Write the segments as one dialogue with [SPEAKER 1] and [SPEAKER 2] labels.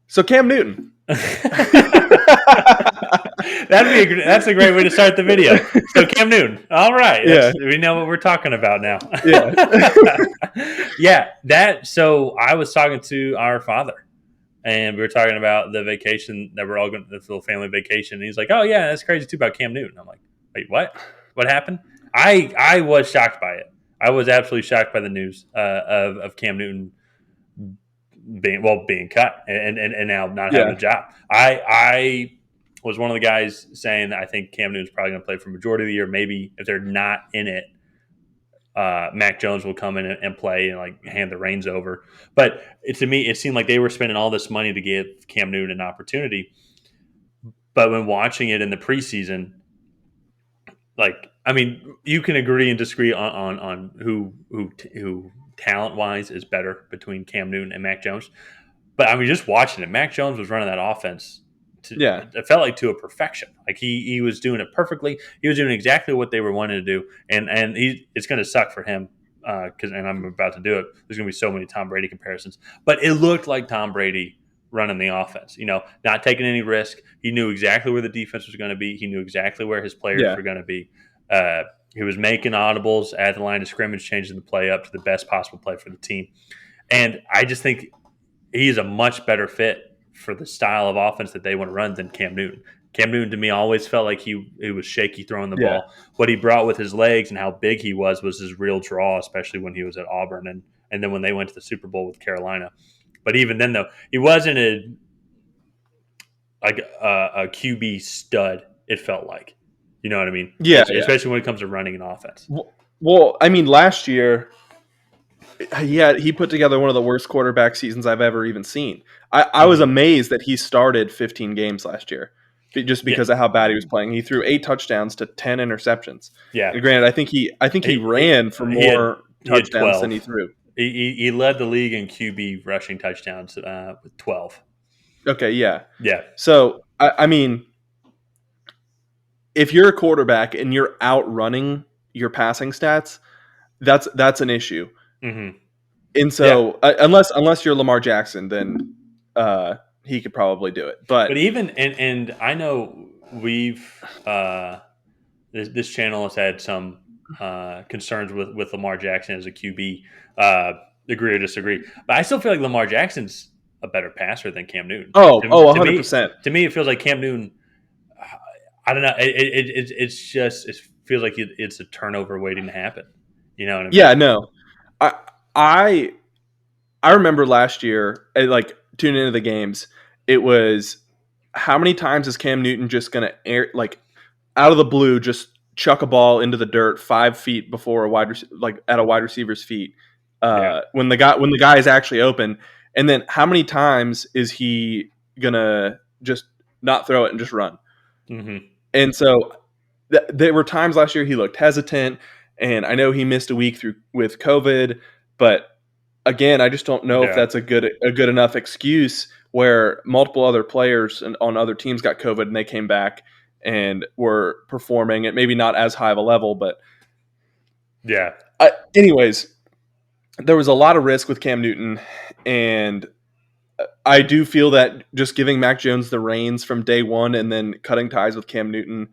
[SPEAKER 1] So Cam Newton.
[SPEAKER 2] That's a great way to start the video. So Cam Newton. All right.
[SPEAKER 1] Yeah.
[SPEAKER 2] We know what we're talking about now.
[SPEAKER 1] Yeah.
[SPEAKER 2] So I was talking to our father, and we were talking about the vacation that we're all going to, this little family vacation. And he's like, "Oh yeah, that's crazy too about Cam Newton." I'm like, "Wait, what? What happened?" I was shocked by it. I was absolutely shocked by the news of Cam Newton being cut and now not having a job. I was one of the guys saying that I think Cam Newton's probably going to play for the majority of the year. Maybe if they're not in it, Mac Jones will come in and play and like hand the reins over. But to me, it seemed like they were spending all this money to give Cam Newton an opportunity. But when watching it in the preseason, like, I mean, you can agree and disagree on who talent wise is better between Cam Newton and Mac Jones. But I mean, just watching it, Mac Jones was running that offense. It felt like to a perfection. Like he was doing it perfectly. He was doing exactly what they were wanting to do, and it's going to suck for him because I'm about to do it. There's going to be so many Tom Brady comparisons, but it looked like Tom Brady running the offense. You know, not taking any risk. He knew exactly where the defense was going to be. He knew exactly where his players were going to be. He was making audibles at the line of scrimmage, changing the play up to the best possible play for the team. And I just think he's a much better fit for the style of offense that they want to run than Cam Newton. Cam Newton, to me, always felt like he was shaky throwing the ball. What he brought with his legs and how big he was his real draw, especially when he was at Auburn and then when they went to the Super Bowl with Carolina. But even then, though, he wasn't a QB stud, it felt like. You know what I mean?
[SPEAKER 1] Yeah.
[SPEAKER 2] Especially when it comes to running an offense.
[SPEAKER 1] Well, I mean, last year, he put together one of the worst quarterback seasons I've ever even seen. I was amazed that he started 15 games last year just because of how bad he was playing. He threw 8 touchdowns to 10 interceptions. Yeah. And granted, I think he ran for more touchdowns than he threw.
[SPEAKER 2] He led the league in QB rushing touchdowns with 12.
[SPEAKER 1] Okay, yeah.
[SPEAKER 2] Yeah.
[SPEAKER 1] So, I mean, if you're a quarterback and you're outrunning your passing stats, that's an issue.
[SPEAKER 2] Mm-hmm.
[SPEAKER 1] And so, unless you're Lamar Jackson, then he could probably do it. But
[SPEAKER 2] even and I know we've this channel has had some concerns with Lamar Jackson as a QB. Agree or disagree, but I still feel like Lamar Jackson's a better passer than Cam Newton.
[SPEAKER 1] 100%.
[SPEAKER 2] To me, it feels like Cam Newton. I don't know. It feels like it's a turnover waiting to happen. You know what I mean?
[SPEAKER 1] Yeah, no. I remember last year, like tuning into the games, it was how many times is Cam Newton just going to out of the blue just chuck a ball into the dirt 5 feet before at a wide receiver's feet when the guy is actually open, and then how many times is he gonna just not throw it and just run?
[SPEAKER 2] Mm-hmm.
[SPEAKER 1] And so there were times last year he looked hesitant, and I know he missed a week with COVID, but again, I just don't know if that's a good enough excuse where multiple other players on other teams got COVID and they came back and were performing at maybe not as high of a level, but
[SPEAKER 2] yeah.
[SPEAKER 1] Anyways, there was a lot of risk with Cam Newton, and I do feel that just giving Mac Jones the reins from day one and then cutting ties with Cam Newton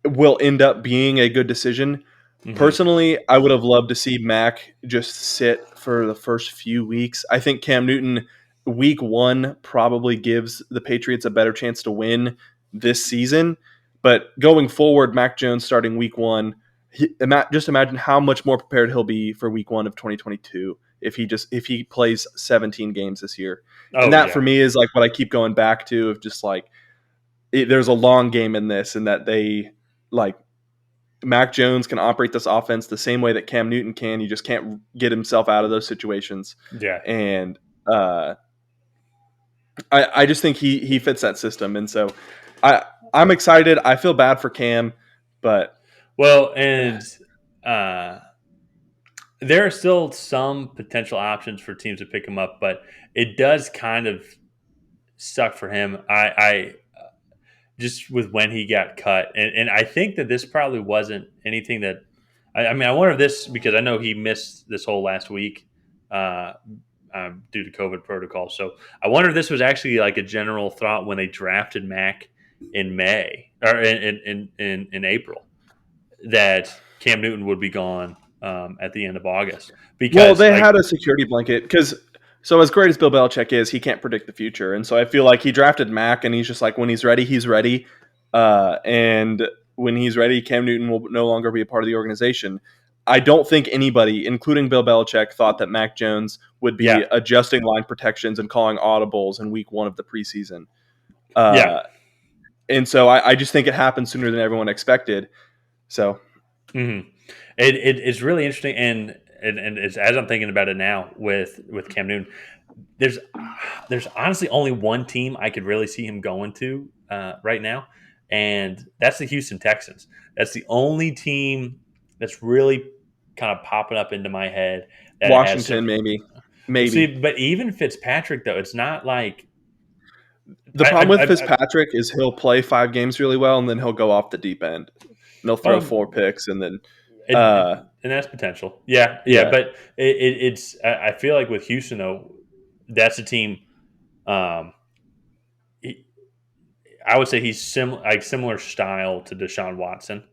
[SPEAKER 1] will end up being a good decision. Mm-hmm. Personally, I would have loved to see Mac just sit for the first few weeks. I think Cam Newton, week 1, probably gives the Patriots a better chance to win this season. But going forward, Mac Jones starting week 1, just imagine how much more prepared he'll be for week 1 of 2022 if he plays 17 games this year. And that for me is like what I keep going back to of just like there's a long game in this, and that they like Mac Jones can operate this offense the same way that Cam Newton can. He just can't get himself out of those situations.
[SPEAKER 2] Yeah.
[SPEAKER 1] And I just think he fits that system. And so I'm excited. I feel bad for Cam, but
[SPEAKER 2] and there are still some potential options for teams to pick him up, but it does kind of suck for him. I just with when he got cut, and I think that this probably wasn't anything that I wonder if this, because I know he missed this whole last week. I due to COVID protocol. So I wonder if this was actually like a general thought when they drafted Mac in May or in April that Cam Newton would be gone at the end of August
[SPEAKER 1] Well,
[SPEAKER 2] because
[SPEAKER 1] they
[SPEAKER 2] like
[SPEAKER 1] had a security blanket because so as great as Bill Belichick is, he can't predict the future, and so I feel like he drafted Mac, and he's just like when he's ready, he's ready, and when he's ready, Cam Newton will no longer be a part of the organization. I don't think anybody, including Bill Belichick, thought that Mac Jones would be
[SPEAKER 2] yeah
[SPEAKER 1] adjusting line protections and calling audibles in week 1 of the preseason.
[SPEAKER 2] yeah.
[SPEAKER 1] Uh, and so I just think it happened sooner than everyone expected. So
[SPEAKER 2] Mm-hmm. It's really interesting, and it's, as I'm thinking about it now with Cam Newton, there's there's honestly only one team I could really see him going to right now, and that's the Houston Texans. That's the only team that's really kind of popping up into my head that has some.
[SPEAKER 1] Washington, maybe,
[SPEAKER 2] See,
[SPEAKER 1] maybe.
[SPEAKER 2] but even Fitzpatrick though, it's not like
[SPEAKER 1] The
[SPEAKER 2] I,
[SPEAKER 1] problem with
[SPEAKER 2] I
[SPEAKER 1] Fitzpatrick is he'll play 5 games really well, and then he'll go off the deep end. And he'll throw
[SPEAKER 2] well,
[SPEAKER 1] 4 picks, and then,
[SPEAKER 2] it, and that's potential. Yeah, yeah,
[SPEAKER 1] yeah,
[SPEAKER 2] but it's I feel like with Houston though, that's a team. Um, he, I would say he's similar style to Deshaun Watson.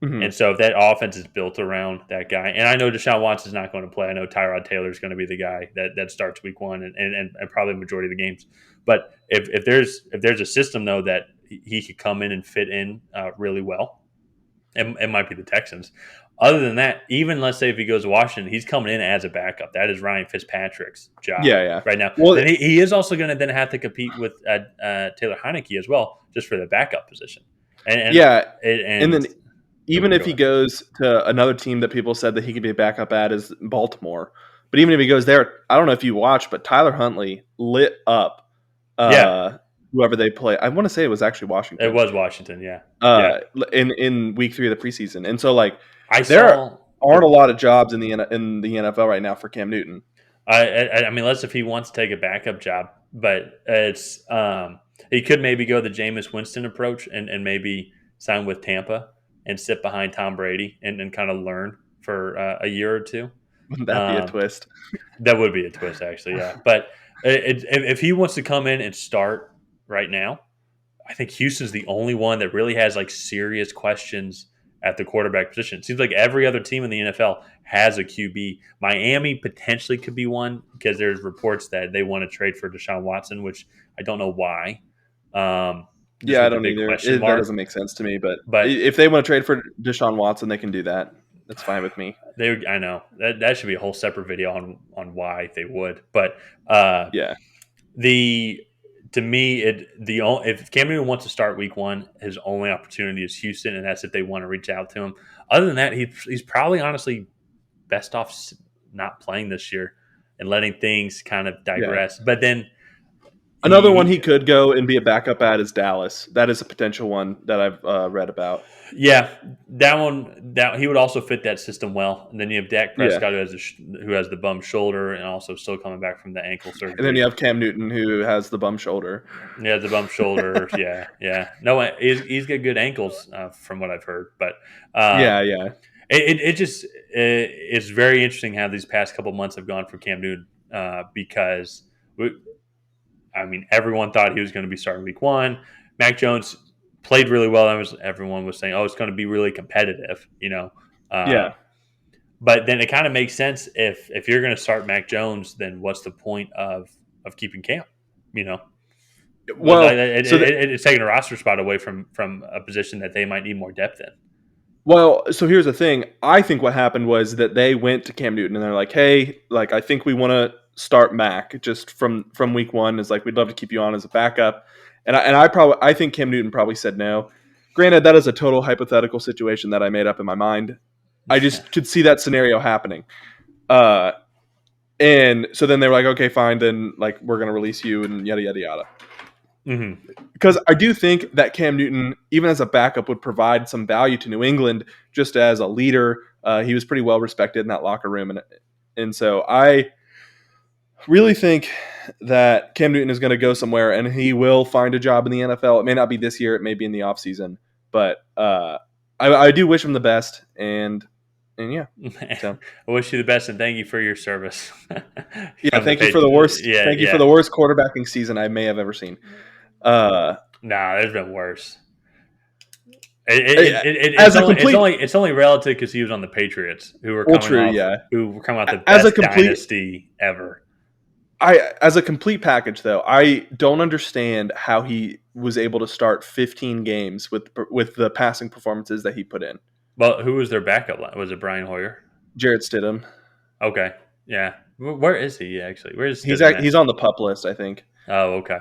[SPEAKER 1] hmm
[SPEAKER 2] And so if that offense is built around that guy, and I know Deshaun Watson's not going to play. I know Tyrod Taylor is going to be the guy that starts week 1 and probably the majority of the games. But if there's a system though that he could come in and fit in really well, it might be the Texans. Other than that, even let's say if he goes to Washington, he's coming in as a backup. That is Ryan Fitzpatrick's job
[SPEAKER 1] yeah, yeah.
[SPEAKER 2] right now.
[SPEAKER 1] Well,
[SPEAKER 2] Then he is also going to then have to compete with Taylor Heineke as well, just for the backup position. And
[SPEAKER 1] yeah,
[SPEAKER 2] and,
[SPEAKER 1] and then
[SPEAKER 2] and
[SPEAKER 1] even if
[SPEAKER 2] go
[SPEAKER 1] he
[SPEAKER 2] ahead.
[SPEAKER 1] goes to another team that people said that he could be a backup at is Baltimore. But even if he goes there, I don't know if you watched, but Tyler Huntley lit up
[SPEAKER 2] Yeah,
[SPEAKER 1] uh, whoever they play. I want to say it was actually
[SPEAKER 2] it
[SPEAKER 1] Washington
[SPEAKER 2] was Washington. Yeah, yeah.
[SPEAKER 1] in week 3 of the preseason, and so like
[SPEAKER 2] I
[SPEAKER 1] there
[SPEAKER 2] saw.
[SPEAKER 1] aren't a lot of jobs in the NFL right now for Cam Newton.
[SPEAKER 2] I mean, unless if he wants to take a backup job, but it's he could maybe go the Jameis Winston approach and maybe sign with Tampa and sit behind Tom Brady and kind of learn for a year or two.
[SPEAKER 1] Wouldn't that be a
[SPEAKER 2] Um,
[SPEAKER 1] twist?
[SPEAKER 2] that would be a twist, actually. Yeah, but if he wants to come in and start right now, I think Houston's the only one that really has like serious questions at the quarterback position. It seems like every other team in the NFL has a QB. Miami potentially could be one because there's reports that they want to trade for Deshaun Watson, which I don't know why. Just
[SPEAKER 1] Yeah, I
[SPEAKER 2] with the
[SPEAKER 1] don't
[SPEAKER 2] big
[SPEAKER 1] either.
[SPEAKER 2] question
[SPEAKER 1] That
[SPEAKER 2] mark.
[SPEAKER 1] doesn't make sense to me. But
[SPEAKER 2] But
[SPEAKER 1] if they want to trade for Deshaun Watson, they can do that. That's fine with me.
[SPEAKER 2] I know that should be a whole separate video on why they would. But uh,
[SPEAKER 1] Yeah,
[SPEAKER 2] the to me if Cam Newton wants to start week 1, his only opportunity is Houston, and that's if they want to reach out to him. Other than that, he's probably honestly best off not playing this year and letting things kind of
[SPEAKER 1] yeah.
[SPEAKER 2] digress. But then
[SPEAKER 1] Another one he
[SPEAKER 2] he
[SPEAKER 1] could go and be a backup at is Dallas. That is a potential one that I've read about.
[SPEAKER 2] yeah, that he would also fit that system well. And then you have Dak
[SPEAKER 1] Yeah,
[SPEAKER 2] Prescott who has the bum shoulder and also still coming back from the ankle
[SPEAKER 1] and then
[SPEAKER 2] surgery.
[SPEAKER 1] you have Cam Newton who has the bum shoulder.
[SPEAKER 2] Yeah, the bump shoulder. Yeah, yeah. No, he's got good ankles from what I've heard. But
[SPEAKER 1] Yeah, yeah,
[SPEAKER 2] it just it's very interesting how these past couple months have gone for Cam Newton because I mean everyone thought he was going to be starting week 1. Mac Jones played really well. Everyone was saying, oh, it's going to be really competitive, you know. Uh,
[SPEAKER 1] yeah.
[SPEAKER 2] but then it kind of makes sense if you're going to start Mac Jones, then what's the point of keeping Cam? You know. But
[SPEAKER 1] Well,
[SPEAKER 2] it's taking a roster spot away from a position that they might need more depth in.
[SPEAKER 1] so here's the thing. I think what happened was that they went to Cam Newton and they're like, "Hey, like I think we want to start Mac just from week 1. Is like we'd love to keep you on as a backup." And I think Cam Newton probably said no. Granted, that is a total hypothetical situation that I made up in my mind. I just could see that scenario happening. Uh, and so then they were like, "Okay, fine, then like we're gonna release you and yada yada yada."
[SPEAKER 2] Mm-hmm.
[SPEAKER 1] Because I do think that Cam Newton, even as a backup, would provide some value to New England just as a leader. He was pretty well respected in that locker room, and so I really think that Cam Newton is going to go somewhere and he will find a job in the NFL. It may not be this year, it may be in the offseason, but I do wish him the best. And and yeah, so
[SPEAKER 2] I wish you the best and thank you for your service.
[SPEAKER 1] yeah,
[SPEAKER 2] From the
[SPEAKER 1] thank you for the
[SPEAKER 2] Patriots.
[SPEAKER 1] worst.
[SPEAKER 2] Yeah,
[SPEAKER 1] Thank you for
[SPEAKER 2] yeah.
[SPEAKER 1] the worst quarterbacking season I may have ever seen.
[SPEAKER 2] Nah, there's been worse. It,
[SPEAKER 1] I-
[SPEAKER 2] it, it, it-
[SPEAKER 1] as
[SPEAKER 2] it's
[SPEAKER 1] a
[SPEAKER 2] only it's
[SPEAKER 1] complete,
[SPEAKER 2] only it's only relative because he was on the Patriots,
[SPEAKER 1] well, true, yeah.
[SPEAKER 2] who were coming off the
[SPEAKER 1] As a
[SPEAKER 2] best
[SPEAKER 1] complete,
[SPEAKER 2] dynasty ever.
[SPEAKER 1] as a complete package though, I don't understand how he was able to start 15 games with the passing performances that he put in.
[SPEAKER 2] Well, who was their backup? Was it Brian Hoyer?
[SPEAKER 1] Jarrett Stidham,
[SPEAKER 2] Okay, yeah. Where is he actually? Where is
[SPEAKER 1] he's
[SPEAKER 2] Stidham at?
[SPEAKER 1] he's on the pup list, I think.
[SPEAKER 2] Oh, okay.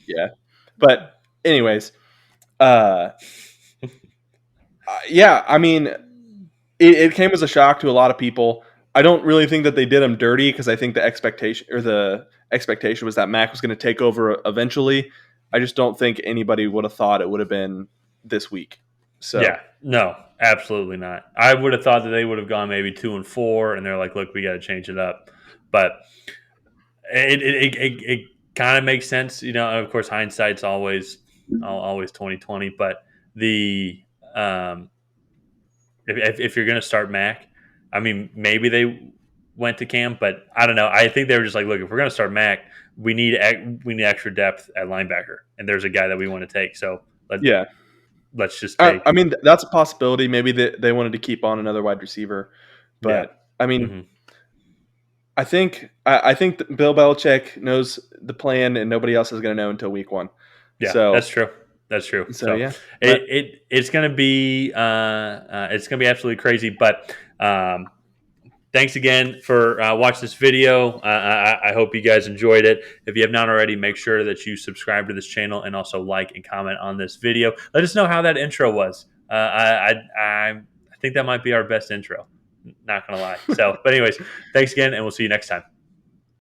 [SPEAKER 1] Yeah, but anyways, uh, yeah, I mean, it came as a shock to a lot of people. I don't really think that they did him dirty because I think the expectation was that Mac was going to take over eventually. I just don't think anybody would have thought it would have been this week. So
[SPEAKER 2] Yeah, no, absolutely not. I would have thought that they would have gone maybe 2-4, and they're like, "Look, we got to change it up." But it kind of makes sense, you know. And of course, hindsight's always 2020. But the if you're going to start Mac, I mean, maybe they went to Cam, but I don't know. I think they were just like, "Look, if we're going to start Mac, we need extra depth at linebacker, and there's a guy that we want to take. So
[SPEAKER 1] yeah,
[SPEAKER 2] let's just
[SPEAKER 1] I,
[SPEAKER 2] take."
[SPEAKER 1] I mean that's a possibility. Maybe they wanted to keep on another wide receiver,
[SPEAKER 2] Yeah.
[SPEAKER 1] but I mean
[SPEAKER 2] Hmm.
[SPEAKER 1] I think that Bill Belichick knows the plan, and nobody else is going to know until week one.
[SPEAKER 2] Yeah, that's
[SPEAKER 1] So
[SPEAKER 2] true. That's true.
[SPEAKER 1] so
[SPEAKER 2] So
[SPEAKER 1] yeah, but
[SPEAKER 2] it's gonna be absolutely crazy. But thanks again for watching this video. I hope you guys enjoyed it. If you have not already, make sure that you subscribe to this channel and also like and comment on this video. Let us know how that intro was. I think that might be our best intro. Not gonna lie. So, but anyways, thanks again, and we'll see you next time.